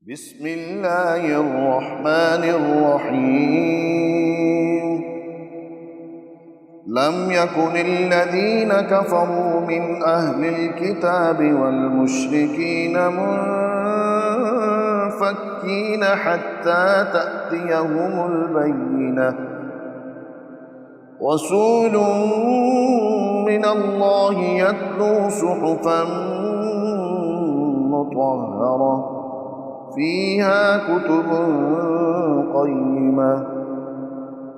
بسم الله الرحمن الرحيم لم يكن الذين كفروا من أهل الكتاب والمشركين منفكين حتى تأتيهم البينة رسول من الله يتلو صحفا مطهرة فيها كتب قيمة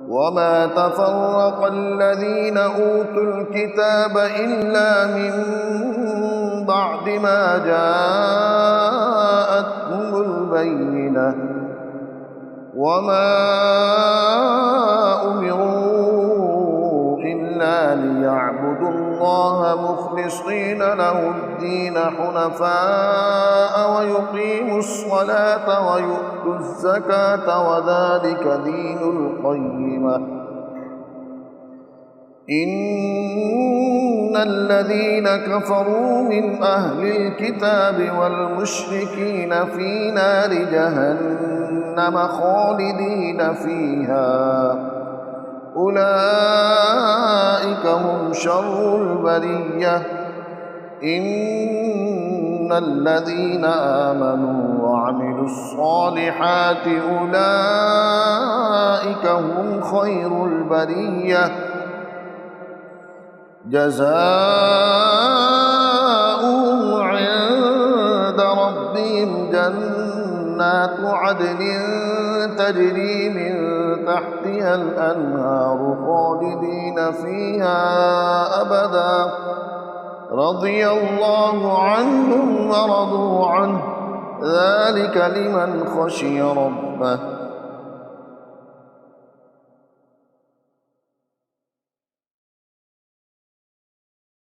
وما تفرق الذين أوتوا الكتاب إلا من بعد ما جاءتهم البينة وما أمروا إلا ليعبدوا الله مخلصين له الدين حنفاء ويقيموا الصلاة ويؤتوا الزكاة وذلك دين القيمة إن الذين كفروا من أهل الكتاب والمشركين في نار جهنم خالدين فيها أولئك هم شر البرية إن الذين آمنوا وعملوا الصالحات أولئك هم خير البرية جزاؤهم عند ربهم جنات عدن تجري من تحتها الأنهار خالدين فيها أبدا رضي الله عنهم ورضوا عنه ذلك لمن خشي ربه